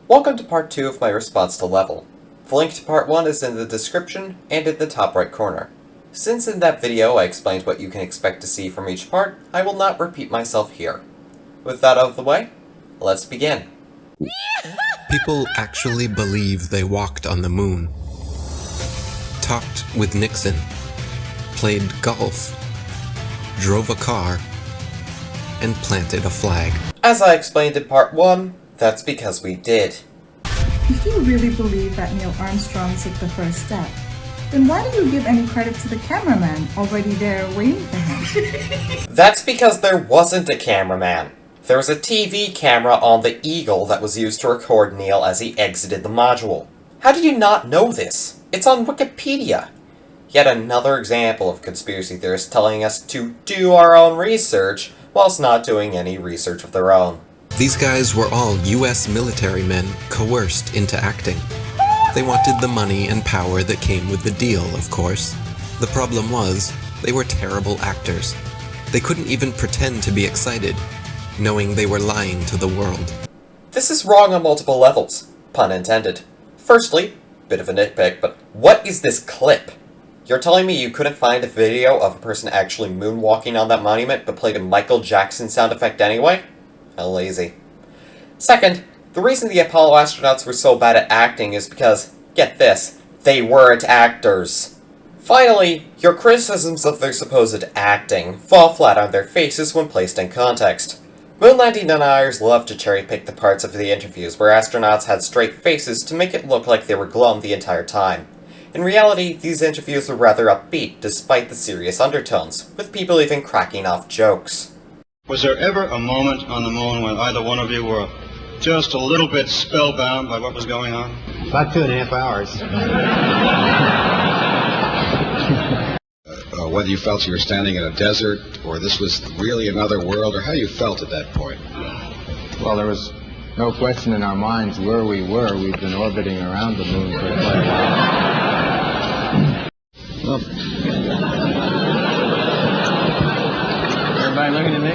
Welcome to part 2 of my response to Level. The link to part 1 is in the description and in the top right corner. Since in that video I explained what you can expect to see from each part, I will not repeat myself here. With that out of the way, let's begin. People actually believe they walked on the moon, talked with Nixon, played golf, drove a car, and planted a flag. As I explained in part 1, that's because we did. If you really believe that Neil Armstrong took the first step, then why do you give any credit to the cameraman already there waiting for him? That's because there wasn't a cameraman. There was a TV camera on the Eagle that was used to record Neil as he exited the module. How did you not know this? It's on Wikipedia. Yet another example of conspiracy theorists telling us to do our own research whilst not doing any research of their own. These guys were all US military men coerced into acting. They wanted the money and power that came with the deal, of course. The problem was, they were terrible actors. They couldn't even pretend to be excited, knowing they were lying to the world. This is wrong on multiple levels, pun intended. Firstly, bit of a nitpick, but what is this clip? You're telling me you couldn't find a video of a person actually moonwalking on that monument but played a Michael Jackson sound effect anyway? How lazy. Second, the reason the Apollo astronauts were so bad at acting is because, get this, they weren't actors. Finally, your criticisms of their supposed acting fall flat on their faces when placed in context. Moon landing deniers love to cherry-pick the parts of the interviews where astronauts had straight faces to make it look like they were glum the entire time. In reality, these interviews were rather upbeat despite the serious undertones, with people even cracking off jokes. Was there ever a moment on the moon when either one of you were just a little bit spellbound by what was going on? About 2.5 hours. Whether you felt you were standing in a desert, or this was really another world, or how you felt at that point? Well, there was no question in our minds where we were. We'd been orbiting around the moon for quite a while. Well, everybody looking at me?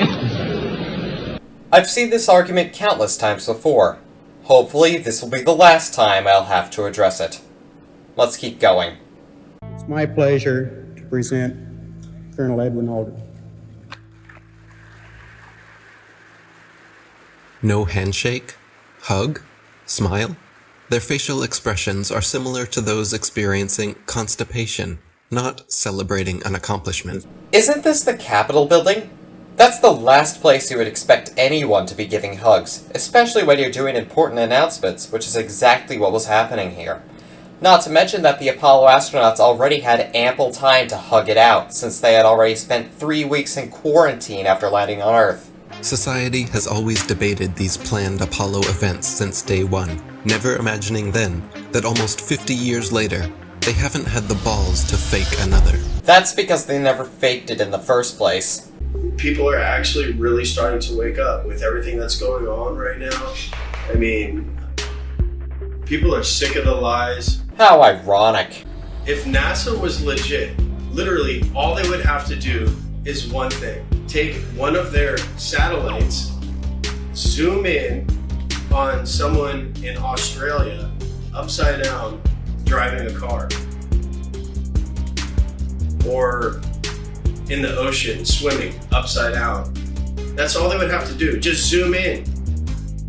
I've seen this argument countless times before. Hopefully, this will be the last time I'll have to address it. Let's keep going. It's my pleasure to present Colonel Edwin Aldrin. No handshake, hug, smile. Their facial expressions are similar to those experiencing constipation, not celebrating an accomplishment. Isn't this the Capitol building? That's the last place you would expect anyone to be giving hugs, especially when you're doing important announcements, which is exactly what was happening here. Not to mention that the Apollo astronauts already had ample time to hug it out, since they had already spent 3 weeks in quarantine after landing on Earth. Society has always debated these planned Apollo events since day one, never imagining then that almost 50 years later, they haven't had the balls to fake another. That's because they never faked it in the first place. People are actually really starting to wake up with everything that's going on right now. I mean, people are sick of the lies. How ironic. If NASA was legit, literally all they would have to do is one thing. Take one of their satellites, zoom in on someone in Australia, upside down, driving a car. Or in the ocean, swimming, upside down. That's all they would have to do, just zoom in.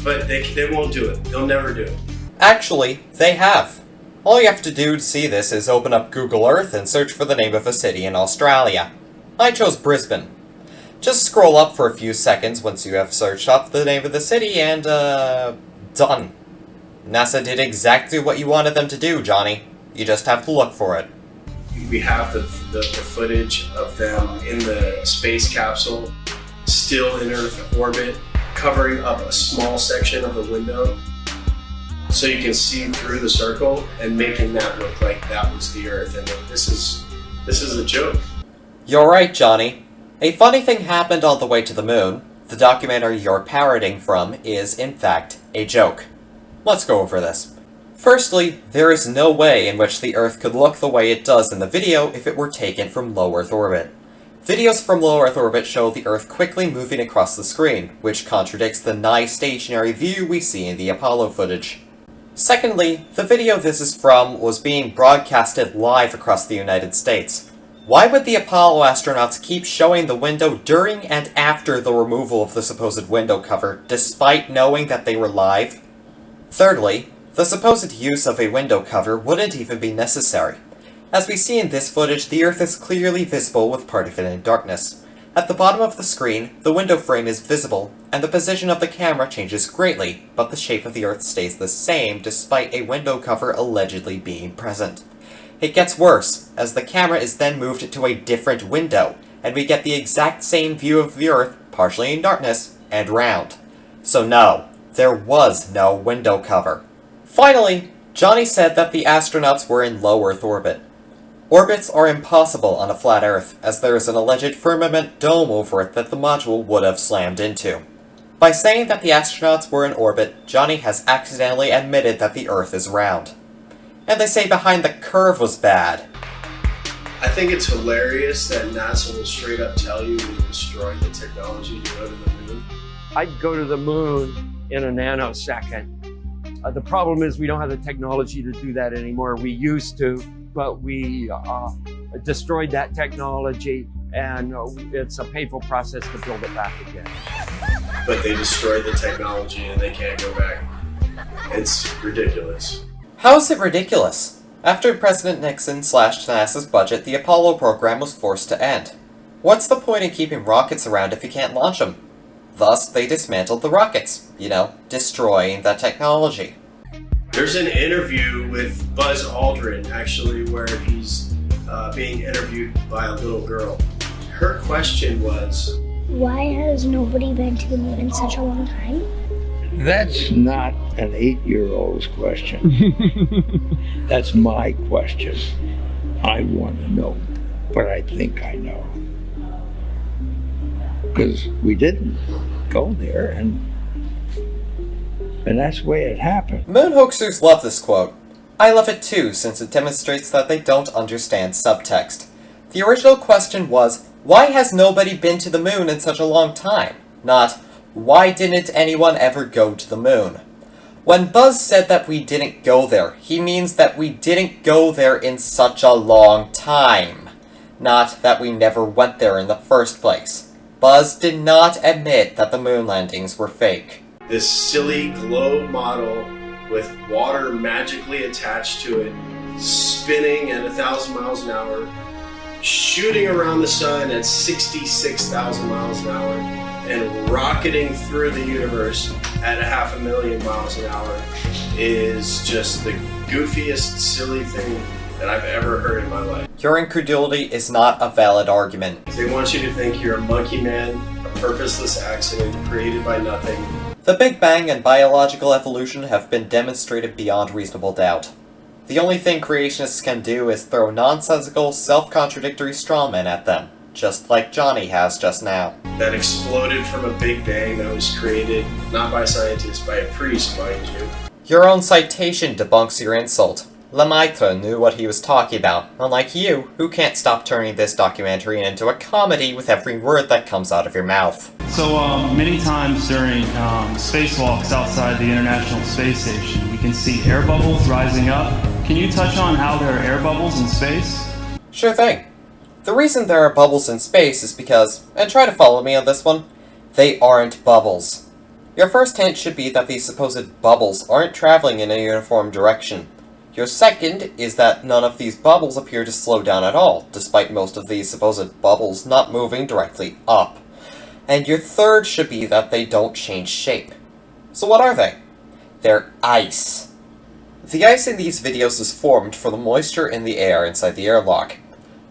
But they won't do it. They'll never do it. Actually, they have. All you have to do to see this is open up Google Earth and search for the name of a city in Australia. I chose Brisbane. Just scroll up for a few seconds once you have searched up the name of the city and, done. NASA did exactly what you wanted them to do, Johnny. You just have to look for it. We have the footage of them in the space capsule, still in Earth orbit, covering up a small section of the window, so you can see through the circle and making that look like that was the Earth. And this is a joke. You're right, Johnny. A funny thing happened on the way to the moon. The documentary you're parroting from is, in fact, a joke. Let's go over this. Firstly, there is no way in which the Earth could look the way it does in the video if it were taken from low Earth orbit. Videos from low Earth orbit show the Earth quickly moving across the screen, which contradicts the nigh stationary view we see in the Apollo footage. Secondly, the video this is from was being broadcasted live across the United States. Why would the Apollo astronauts keep showing the window during and after the removal of the supposed window cover, despite knowing that they were live? Thirdly, the supposed use of a window cover wouldn't even be necessary. As we see in this footage, the Earth is clearly visible with part of it in darkness. At the bottom of the screen, the window frame is visible, and the position of the camera changes greatly, but the shape of the Earth stays the same despite a window cover allegedly being present. It gets worse, as the camera is then moved to a different window, and we get the exact same view of the Earth, partially in darkness, and round. So no, there was no window cover. Finally, Johnny said that the astronauts were in low Earth orbit. Orbits are impossible on a flat Earth, as there is an alleged firmament dome over it that the module would have slammed into. By saying that the astronauts were in orbit, Johnny has accidentally admitted that the Earth is round. And they say behind the curve was bad. I think it's hilarious that NASA will straight up tell you we destroyed the technology to go to the moon. I'd go to the moon in a nanosecond. The problem is we don't have the technology to do that anymore. We used to, but we destroyed that technology, and it's a painful process to build it back again. But they destroyed the technology and they can't go back. It's ridiculous. How is it ridiculous? After President Nixon slashed NASA's budget, the Apollo program was forced to end. What's the point in keeping rockets around if you can't launch them? Thus, they dismantled the rockets. Destroying that technology. There's an interview with Buzz Aldrin, actually, where he's being interviewed by a little girl. Her question was, why has nobody been to the moon in such a long time? That's not an 8-year-old's question. That's my question. I want to know, but I think I know. Because we didn't go there, and that's the way it happened. Moon hoaxers love this quote. I love it too, since it demonstrates that they don't understand subtext. The original question was, why has nobody been to the moon in such a long time? Not, why didn't anyone ever go to the moon? When Buzz said that we didn't go there, he means that we didn't go there in such a long time. Not that we never went there in the first place. Buzz did not admit that the moon landings were fake. This silly globe model with water magically attached to it, spinning at 1,000 miles an hour, shooting around the sun at 66,000 miles an hour, and rocketing through the universe at 500,000 miles an hour is just the goofiest, silly thing that I've ever heard in my life. Your incredulity is not a valid argument. They want you to think you're a monkey man, a purposeless accident created by nothing. The Big Bang and biological evolution have been demonstrated beyond reasonable doubt. The only thing creationists can do is throw nonsensical, self-contradictory strawmen at them, just like Johnny has just now. That exploded from a Big Bang that was created, not by scientists, by a priest, mind you. Your own citation debunks your insult. Lemaitre knew what he was talking about, unlike you, who can't stop turning this documentary into a comedy with every word that comes out of your mouth. So many times during spacewalks outside the International Space Station, we can see air bubbles rising up. Can you touch on how there are air bubbles in space? Sure thing. The reason there are bubbles in space is because, and try to follow me on this one, they aren't bubbles. Your first hint should be that these supposed bubbles aren't traveling in a uniform direction. Your second is that none of these bubbles appear to slow down at all, despite most of these supposed bubbles not moving directly up. And your third should be that they don't change shape. So what are they? They're ice. The ice in these videos is formed from the moisture in the air inside the airlock.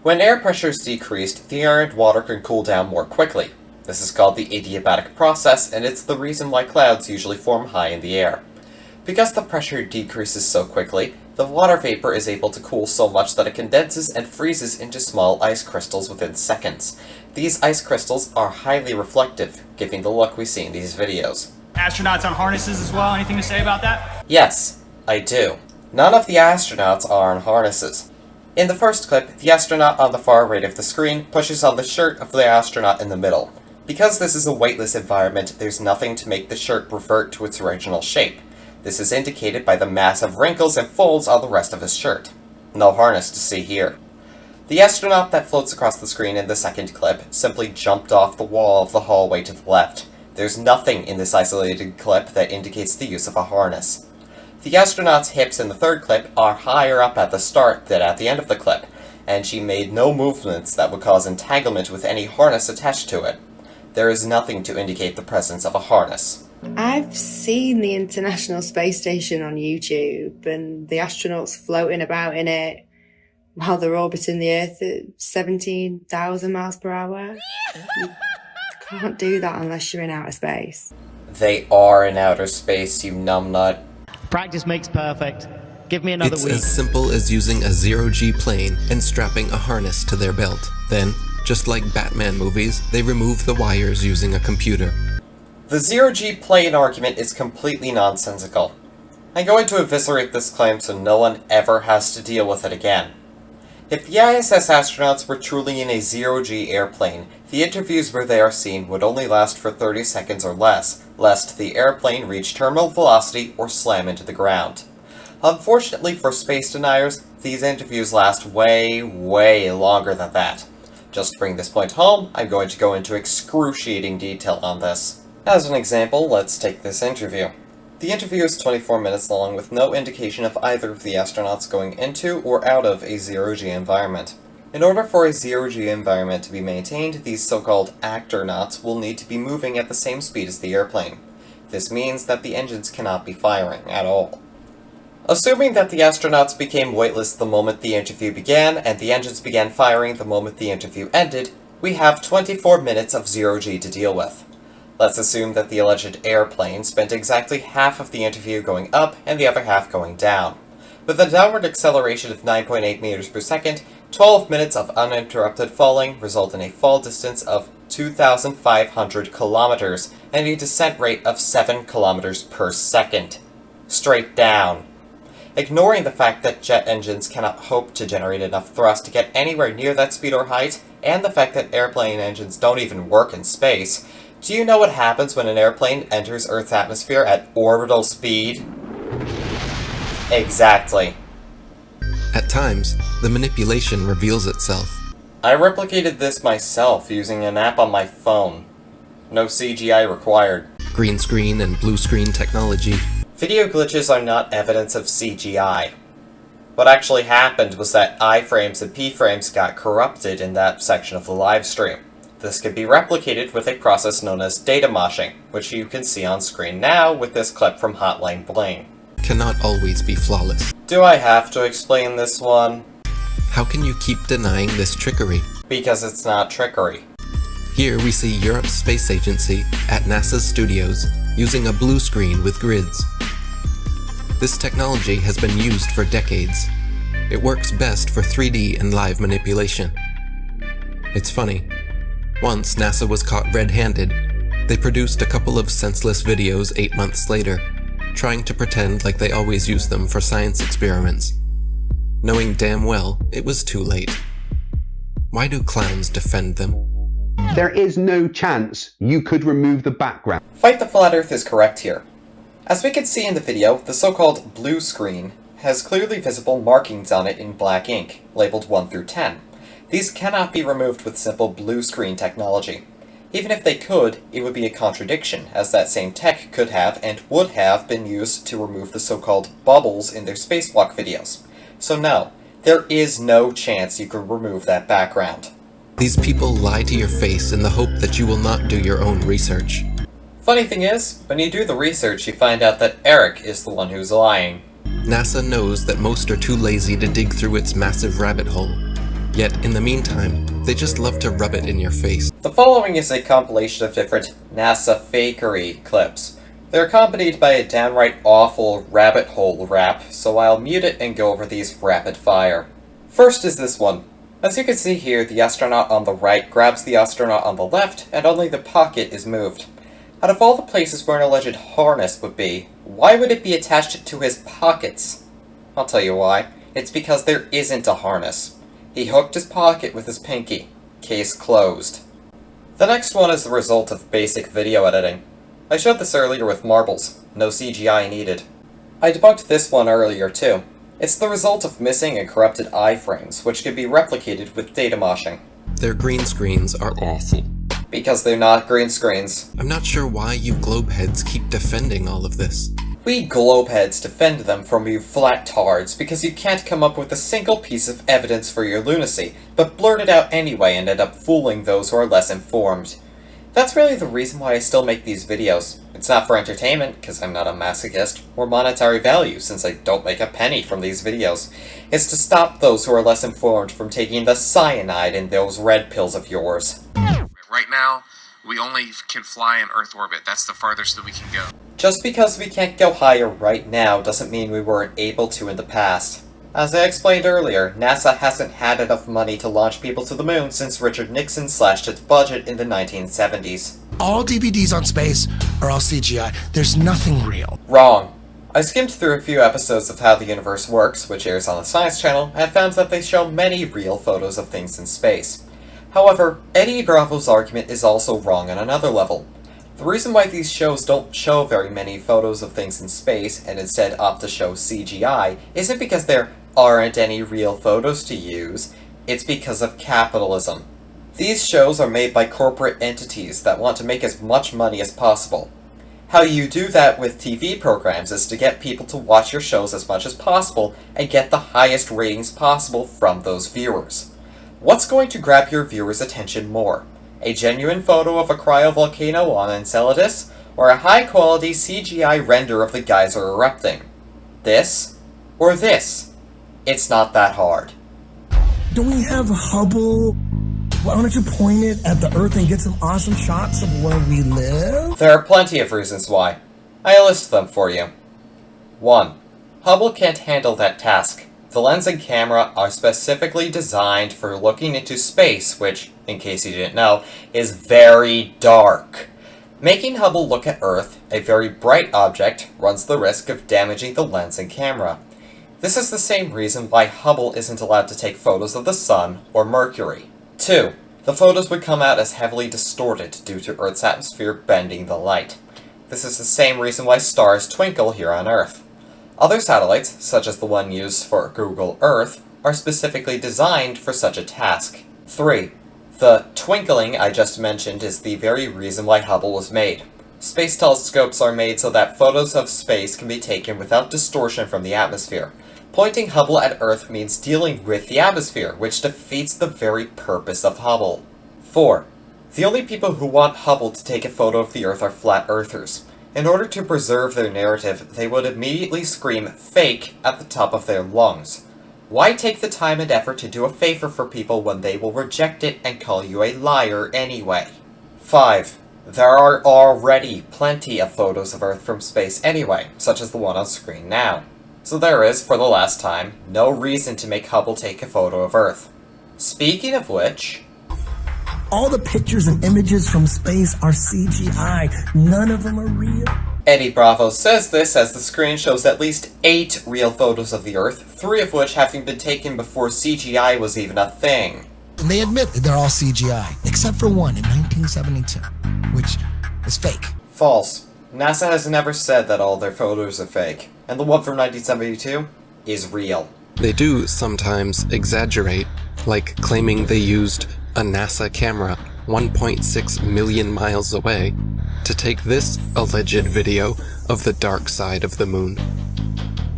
When air pressure is decreased, the air and water can cool down more quickly. This is called the adiabatic process, and it's the reason why clouds usually form high in the air. Because the pressure decreases so quickly, the water vapor is able to cool so much that it condenses and freezes into small ice crystals within seconds. These ice crystals are highly reflective, giving the look we see in these videos. Astronauts on harnesses as well, anything to say about that? Yes, I do. None of the astronauts are on harnesses. In the first clip, the astronaut on the far right of the screen pushes on the shirt of the astronaut in the middle. Because this is a weightless environment, there's nothing to make the shirt revert to its original shape. This is indicated by the massive wrinkles and folds on the rest of his shirt. No harness to see here. The astronaut that floats across the screen in the second clip simply jumped off the wall of the hallway to the left. There's nothing in this isolated clip that indicates the use of a harness. The astronaut's hips in the third clip are higher up at the start than at the end of the clip, and she made no movements that would cause entanglement with any harness attached to it. There is nothing to indicate the presence of a harness. I've seen the International Space Station on YouTube and the astronauts floating about in it while they're orbiting the Earth at 17,000 miles per hour. You can't do that unless you're in outer space. They are in outer space, you numbnut. Practice makes perfect. Give me another week. It's as simple as using a zero-G plane and strapping a harness to their belt. Then, just like Batman movies, they remove the wires using a computer. The zero-G plane argument is completely nonsensical. I'm going to eviscerate this claim so no one ever has to deal with it again. If the ISS astronauts were truly in a zero-G airplane, the interviews where they are seen would only last for 30 seconds or less, lest the airplane reach terminal velocity or slam into the ground. Unfortunately for space deniers, these interviews last way, way longer than that. Just to bring this point home, I'm going to go into excruciating detail on this. As an example, let's take this interview. The interview is 24 minutes long with no indication of either of the astronauts going into or out of a zero-G environment. In order for a zero-G environment to be maintained, these so-called acternauts will need to be moving at the same speed as the airplane. This means that the engines cannot be firing at all. Assuming that the astronauts became weightless the moment the interview began, and the engines began firing the moment the interview ended, we have 24 minutes of zero-G to deal with. Let's assume that the alleged airplane spent exactly half of the interview going up and the other half going down. With a downward acceleration of 9.8 meters per second, 12 minutes of uninterrupted falling result in a fall distance of 2,500 kilometers and a descent rate of 7 kilometers per second. Straight down. Ignoring the fact that jet engines cannot hope to generate enough thrust to get anywhere near that speed or height, and the fact that airplane engines don't even work in space, do you know what happens when an airplane enters Earth's atmosphere at orbital speed? Exactly. At times, the manipulation reveals itself. I replicated this myself using an app on my phone. No CGI required. Green screen and blue screen technology. Video glitches are not evidence of CGI. What actually happened was that iframes and p-frames got corrupted in that section of the live stream. This can be replicated with a process known as data moshing, which you can see on screen now with this clip from Hotline Bling. Cannot always be flawless. Do I have to explain this one? How can you keep denying this trickery? Because it's not trickery. Here we see Europe's space agency at NASA's studios using a blue screen with grids. This technology has been used for decades. It works best for 3D and live manipulation. It's funny. Once NASA was caught red-handed, they produced a couple of senseless videos 8 months later, trying to pretend like they always use them for science experiments, knowing damn well it was too late. Why do clowns defend them? There is no chance you could remove the background. Fight the Flat Earth is correct here. As we can see in the video, the so-called blue screen has clearly visible markings on it in black ink, labeled 1 through 10. These cannot be removed with simple blue screen technology. Even if they could, it would be a contradiction, as that same tech could have and would have been used to remove the so-called bubbles in their spacewalk videos. So no, there is no chance you could remove that background. These people lie to your face in the hope that you will not do your own research. Funny thing is, when you do the research, you find out that Eric is the one who's lying. NASA knows that most are too lazy to dig through its massive rabbit hole. Yet, in the meantime, they just love to rub it in your face. The following is a compilation of different NASA fakery clips. They're accompanied by a downright awful rabbit hole rap, so I'll mute it and go over these rapid fire. First is this one. As you can see here, the astronaut on the right grabs the astronaut on the left, and only the pocket is moved. Out of all the places where an alleged harness would be, why would it be attached to his pockets? I'll tell you why. It's because there isn't a harness. He hooked his pocket with his pinky. Case closed. The next one is the result of basic video editing. I showed this earlier with marbles. No CGI needed. I debunked this one earlier too. It's the result of missing and corrupted iframes, which could be replicated with data moshing. Their green screens are awful. Because they're not green screens. I'm not sure why you globeheads keep defending all of this. We globeheads defend them from you flat tards because you can't come up with a single piece of evidence for your lunacy, but blurt it out anyway and end up fooling those who are less informed. That's really the reason why I still make these videos. It's not for entertainment, because I'm not a masochist, or monetary value, since I don't make a penny from these videos. It's to stop those who are less informed from taking the cyanide in those red pills of yours. Right now, we only can fly in Earth orbit. That's the farthest that we can go. Just because we can't go higher right now doesn't mean we weren't able to in the past. As I explained earlier, NASA hasn't had enough money to launch people to the moon since Richard Nixon slashed its budget in the 1970s. All DVDs on space are all CGI. There's nothing real. Wrong. I skimmed through a few episodes of How the Universe Works, which airs on the Science Channel, and found that they show many real photos of things in space. However, Eddie Bravo's argument is also wrong on another level. The reason why these shows don't show very many photos of things in space, and instead opt to show CGI, isn't because there aren't any real photos to use, it's because of capitalism. These shows are made by corporate entities that want to make as much money as possible. How you do that with TV programs is to get people to watch your shows as much as possible and get the highest ratings possible from those viewers. What's going to grab your viewers' attention more? A genuine photo of a cryovolcano on Enceladus, or a high-quality CGI render of the geyser erupting? This, or this? It's not that hard. Don't we have Hubble? Why don't you point it at the Earth and get some awesome shots of where we live? There are plenty of reasons why. I'll list them for you. 1. Hubble can't handle that task. The lens and camera are specifically designed for looking into space, which, in case you didn't know, is very dark. Making Hubble look at Earth, a very bright object, runs the risk of damaging the lens and camera. This is the same reason why Hubble isn't allowed to take photos of the Sun or Mercury. 2. The photos would come out as heavily distorted due to Earth's atmosphere bending the light. This is the same reason why stars twinkle here on Earth. Other satellites, such as the one used for Google Earth, are specifically designed for such a task. 3. The twinkling I just mentioned is the very reason why Hubble was made. Space telescopes are made so that photos of space can be taken without distortion from the atmosphere. Pointing Hubble at Earth means dealing with the atmosphere, which defeats the very purpose of Hubble. 4. The only people who want Hubble to take a photo of the Earth are flat earthers. In order to preserve their narrative, they would immediately scream "fake" at the top of their lungs. Why take the time and effort to do a favor for people when they will reject it and call you a liar anyway? 5. There are already plenty of photos of Earth from space anyway, such as the one on screen now. So there is, for the last time, no reason to make Hubble take a photo of Earth. Speaking of which... All the pictures and images from space are CGI. None of them are real. Eddie Bravo says this as the screen shows at least 8 real photos of the Earth, 3 of which having been taken before CGI was even a thing. And they admit that they're all CGI, except for one in 1972, which is fake. False. NASA has never said that all their photos are fake, and the one from 1972 is real. They do sometimes exaggerate, like claiming they used a NASA camera 1.6 million miles away to take this alleged video of the dark side of the moon.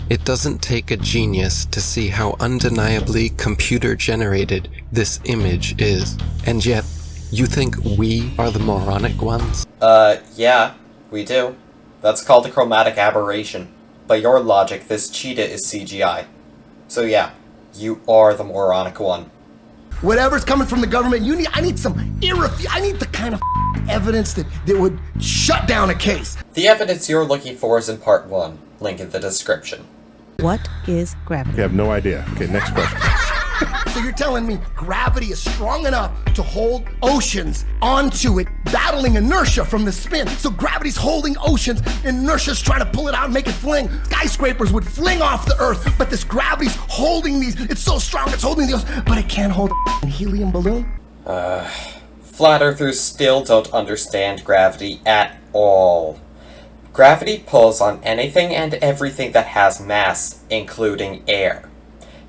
It doesn't take a genius to see how undeniably computer-generated this image is, and yet, you think we are the moronic ones? Yeah, we do. That's called a chromatic aberration. By your logic, this cheetah is CGI. So yeah, you are the moronic one. Whatever's coming from the government, I need I need the kind of evidence that would shut down a case. The evidence you're looking for is in part 1. Link in the description. What is gravity? I have no idea. Okay, next question. So you're telling me gravity is strong enough to hold oceans onto it, battling inertia from the spin. So gravity's holding oceans, and inertia's trying to pull it out and make it fling. Skyscrapers would fling off the Earth, but this gravity's holding these. It's so strong, it's holding the ocean, but it can't hold a helium balloon? Flat Earthers still don't understand gravity at all. Gravity pulls on anything and everything that has mass, including air.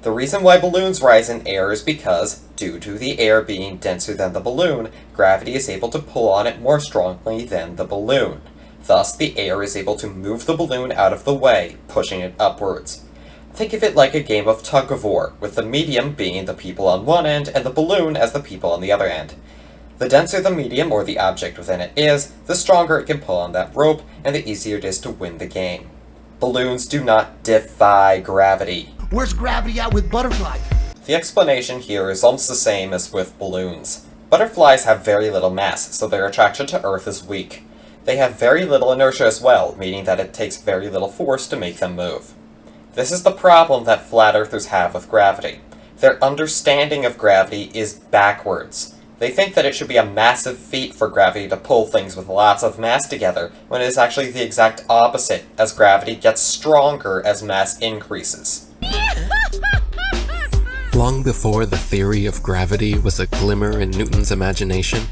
The reason why balloons rise in air is because, due to the air being denser than the balloon, gravity is able to pull on it more strongly than the balloon. Thus, the air is able to move the balloon out of the way, pushing it upwards. Think of it like a game of tug-of-war, with the medium being the people on one end and the balloon as the people on the other end. The denser the medium or the object within it is, the stronger it can pull on that rope, and the easier it is to win the game. Balloons do not defy gravity. Where's gravity at with butterflies? The explanation here is almost the same as with balloons. Butterflies have very little mass, so their attraction to Earth is weak. They have very little inertia as well, meaning that it takes very little force to make them move. This is the problem that flat earthers have with gravity. Their understanding of gravity is backwards. They think that it should be a massive feat for gravity to pull things with lots of mass together, when it is actually the exact opposite, as gravity gets stronger as mass increases. Long before the theory of gravity was a glimmer in Newton's imagination,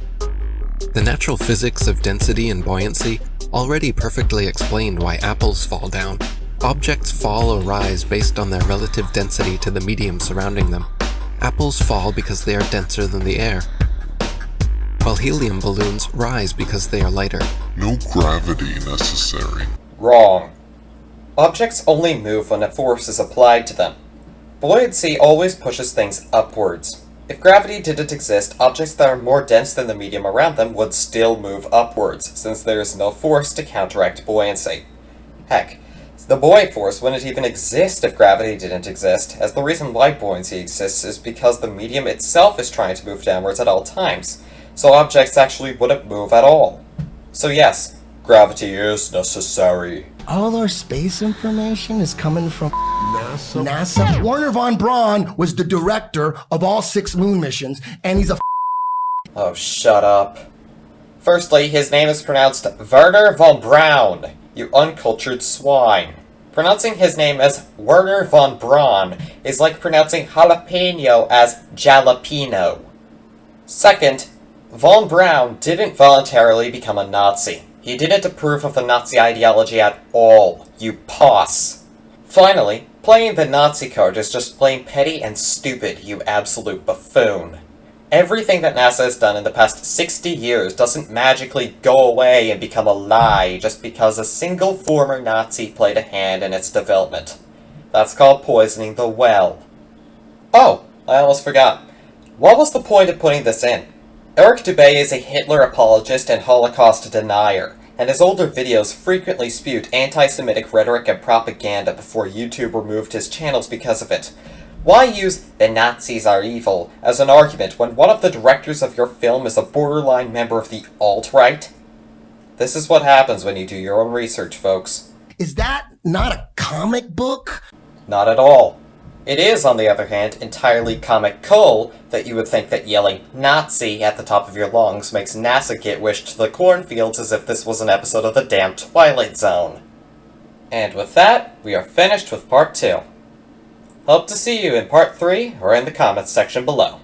the natural physics of density and buoyancy already perfectly explained why apples fall down. Objects fall or rise based on their relative density to the medium surrounding them. Apples fall because they are denser than the air, while helium balloons rise because they are lighter. No gravity necessary. Wrong. Objects only move when a force is applied to them. Buoyancy always pushes things upwards. If gravity didn't exist, objects that are more dense than the medium around them would still move upwards, since there is no force to counteract buoyancy. Heck, the buoyant force wouldn't even exist if gravity didn't exist, as the reason why buoyancy exists is because the medium itself is trying to move downwards at all times, so objects actually wouldn't move at all. So yes, gravity is necessary. All our space information is coming from NASA. Werner von Braun was the director of all 6 moon missions, and he's a Oh, shut up. Firstly, his name is pronounced Werner von Braun, you uncultured swine. Pronouncing his name as Werner von Braun is like pronouncing jalapeno as jalapeno. Second, von Braun didn't voluntarily become a Nazi. He didn't approve of the Nazi ideology at all, you poss. Finally, playing the Nazi card is just plain petty and stupid, you absolute buffoon. Everything that NASA has done in the past 60 years doesn't magically go away and become a lie just because a single former Nazi played a hand in its development. That's called poisoning the well. Oh, I almost forgot. What was the point of putting this in? Eric Dubay is a Hitler apologist and Holocaust denier, and his older videos frequently spewed anti-Semitic rhetoric and propaganda before YouTube removed his channels because of it. Why use "the Nazis are evil" as an argument when one of the directors of your film is a borderline member of the alt-right? This is what happens when you do your own research, folks. Is that not a comic book? Not at all. It is, on the other hand, entirely comical that you would think that yelling Nazi at the top of your lungs makes NASA get wished to the cornfields as if this was an episode of the damn Twilight Zone. And with that, we are finished with part 2. Hope to see you in part 3 or in the comments section below.